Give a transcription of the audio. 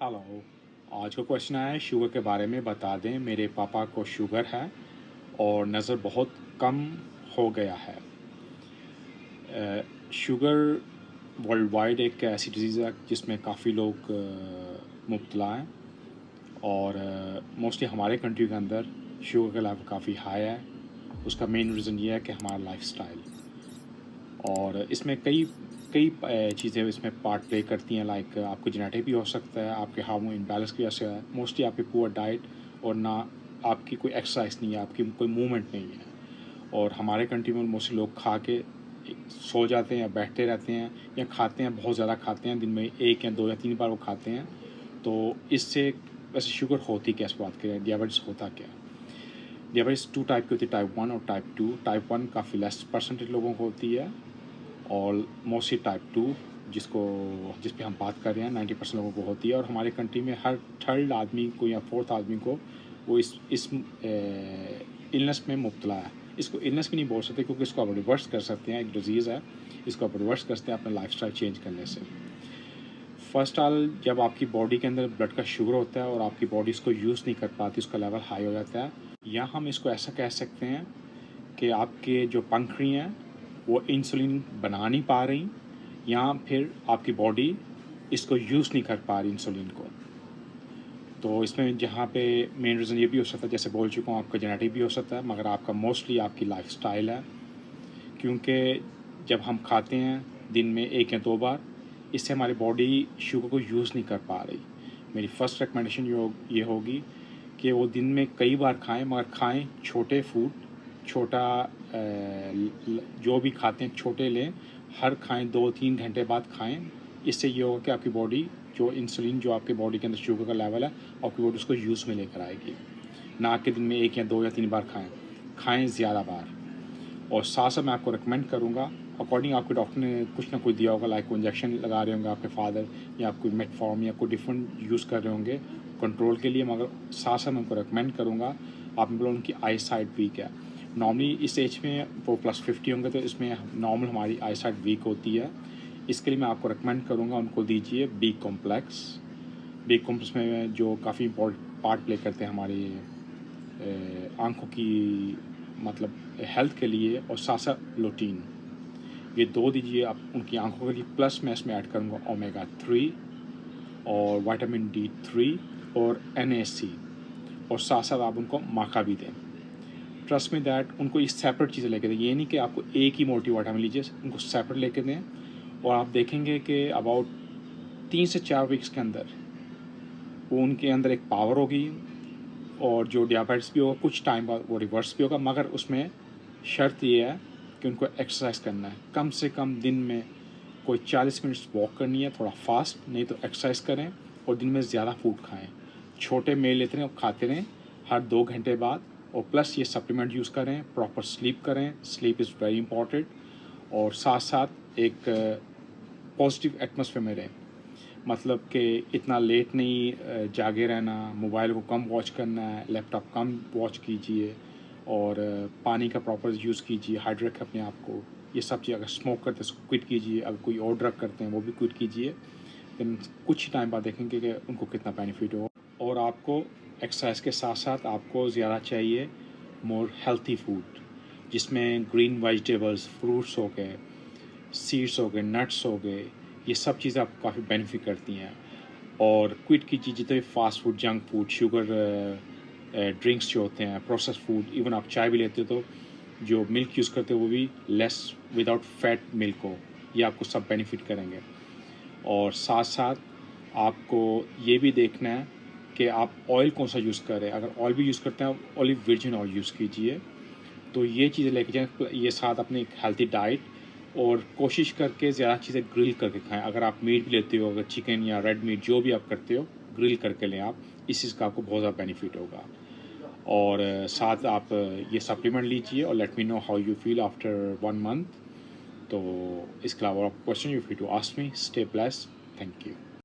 Hello. आज का question आया है शुगर के बारे में बता दें। मेरे पापा को शुगर है और नज़र बहुत कम हो गया है। शुगर वर्ल्ड वाइड एक ऐसी डिज़ीज़ है जिसमें काफ़ी लोग मुब्तला हैं और मोस्टली हमारे कंट्री के अंदर शुगर का लेवल काफ़ी हाई है। उसका मेन रीज़न ये है कि हमारा लाइफस्टाइल, और इसमें कई कई चीज़ें इसमें पार्ट प्ले करती हैं। लाइक आपको जेनेटिक भी हो सकता है, आपके हार्मोन इम्बैलेंस की वजह से है, मोस्टली आपकी पुअर डाइट, और ना आपकी कोई एक्सरसाइज नहीं है, आपकी कोई मूवमेंट नहीं है। और हमारे कंट्री में मोस्टली लोग खा के सो जाते हैं या बैठते रहते हैं या खाते हैं, बहुत ज़्यादा खाते हैं, दिन में 1 या 2 या 3 बार वो खाते हैं। तो इससे वैसे शुगर होती क्या, इस बात करें डायबिटीज़ होता क्या। डायबिटीज़ 2 टाइप की होती है, टाइप 1 और टाइप 2। टाइप 1 काफ़ी लेस परसेंटेज लोगों को होती है, और मोस्टली टाइप 2 जिस पे हम बात कर रहे हैं 90% लोगों को होती है। और हमारे कंट्री में हर थर्ड आदमी को या फोर्थ आदमी को वो इस इलनेस में मुब्तला है। इसको इलनेस भी नहीं बोल सकते, क्योंकि इसको आप रिवर्स कर सकते हैं, एक डिजीज़ है, इसको आप रिवर्स कर सकते हैं अपना लाइफस्टाइल चेंज करने से। फर्स्ट ऑल, जब आपकी बॉडी के अंदर ब्लड का शुगर होता है और आपकी बॉडी इसको यूज़ नहीं कर पाती, उसका लेवल हाई हो जाता है, या हम इसको ऐसा कह सकते हैं कि आपके जो पंखड़ी हैं वो इंसुलिन बना नहीं पा रही, या फिर आपकी बॉडी इसको यूज़ नहीं कर पा रही इंसुलिन को। तो इसमें जहाँ पे मेन रीज़न ये भी हो सकता है, जैसे बोल चुका हूँ, आपका जेनेटिक भी हो सकता है, मगर आपका मोस्टली आपकी लाइफस्टाइल है। क्योंकि जब हम खाते हैं दिन में 1 या 2 बार, इससे हमारी बॉडी शुगर को यूज़ नहीं कर पा रही। मेरी फ़र्स्ट रिकमेंडेशन ये होगी कि वो दिन में कई बार खाएं, मगर खाएं छोटे फूड, छोटा जो भी खाते हैं छोटे लें, हर खाएं 2-3 घंटे बाद खाएं। इससे ये होगा कि आपकी बॉडी जो इंसुलिन जो आपके बॉडी के अंदर शुगर का लेवल है, आपकी बॉडी उसको यूज़ में लेकर आएगी। ना कि दिन में 1 या 2 या 3 बार खाएं ज़्यादा बार। और साथ साथ मैं आपको रिकमेंड करूँगा, अकॉर्डिंग आपके डॉक्टर ने कुछ ना कुछ दिया होगा, लाइक कोई इंजेक्शन लगा रहे होंगे आपके फादर, या आप कोई मेटफॉर्म या कोई डिफरेंट यूज़ कर रहे होंगे कंट्रोल के लिए, मगर साथ साथ मैं उनको रिकमेंड करूँगा। आप बोलो उनकी आई साइट वीक है, नॉर्मली इस एज में वो +50 होंगे, तो इसमें नॉर्मल हमारी आई साइट वीक होती है। इसके लिए मैं आपको रिकमेंड करूँगा, उनको दीजिए बी कॉम्प्लेक्स। बी कॉम्प्लेक्स में जो काफ़ी इम्पोर्टेंट पार्ट प्ले करते हैं हमारी आँखों की, मतलब हेल्थ के लिए, और साथ साथ प्रोटीन, ये 2 दीजिए आप उनकी आँखों के लिए। प्लस मैं इसमें ऐड करूँगा ओमेगा 3 और विटामिन D3 और NAC, और साथ साथ आप उनको माका भी दें। ट्रस्ट में दैट उनको ये सेपरेट चीज़ें लेके दें, ये नहीं कि आपको एक ही मोटी विटामिन लीजिए, उनको सेपरेट लेके दें। और आप देखेंगे कि अबाउट 3 से 4 वीक्स के अंदर वो उनके अंदर एक पावर होगी, और जो डायबिटीज़ भी होगा कुछ टाइम बाद वो रिवर्स भी होगा। मगर उसमें शर्त ये है कि उनको एक्सरसाइज करना है, कम से कम दिन में कोई 40 मिनट्स वॉक करनी है, थोड़ा फास्ट, नहीं तो एक्सरसाइज करें, और दिन में ज़्यादा फूड खाएं, छोटे मेल लेते रहें और खाते रहें हर 2 घंटे बाद। और प्लस ये सप्लीमेंट यूज़ करें, प्रॉपर स्लीप करें, स्लीप इज़ वेरी इंपॉर्टेंट। और साथ साथ एक पॉजिटिव एटमॉस्फेयर में रहें, मतलब कि इतना लेट नहीं जागे रहना, मोबाइल को कम वॉच करना है, लैपटॉप कम वॉच कीजिए, और पानी का प्रॉपर यूज़ कीजिए, हाइड्रेट रखें अपने आप को। ये सब चीज़, अगर स्मोक करते हैं उसको क्विट कीजिए, अगर कोई और ड्रग करते हैं वो भी क्विट कीजिए। देन कुछ टाइम बाद देखेंगे कि उनको कितना बेनिफिट हो। और आपको एक्सरसाइज के साथ साथ आपको ज़्यादा चाहिए मोर हेल्थी फूड, जिसमें ग्रीन वेजिटेबल्स, फ्रूट्स हो गए, सीड्स हो गए, नट्स हो गए, ये सब चीज़ें आपको काफ़ी बेनिफिट करती हैं। और क्विट कीजिए जितने भी fast food, junk food, sugar drinks जो होते हैं, प्रोसेस फूड। इवन आप चाय भी लेते हो तो जो मिल्क यूज़ करते हो वो भी लेस, विदाउट फैट मिल्क हो, ये आपको सब बेनिफिट करेंगे। और साथ साथ आपको ये भी देखना है कि आप ऑयल कौन सा यूज़ कर रहे हैं। अगर ऑयल भी यूज़ करते हैं, आप ऑलिव वर्जिन ऑयल यूज़ कीजिए। तो ये चीज़ें लेके जाएँ, ये साथ अपनी एक हेल्थी डाइट, और कोशिश करके ज़्यादा चीज़ें ग्रिल करके खाएं। अगर आप मीट भी लेते हो, अगर चिकन या रेड मीट जो भी आप करते हो, ग्रिल करके लें आप, इस चीज़ का आपको बहुत ज़्यादा बेनिफिट होगा। और साथ आप ये सप्लीमेंट लीजिए, और let me know how you feel after 1 month. तो इसके अलावा question you feel to ask me. Stay blessed. Thank you.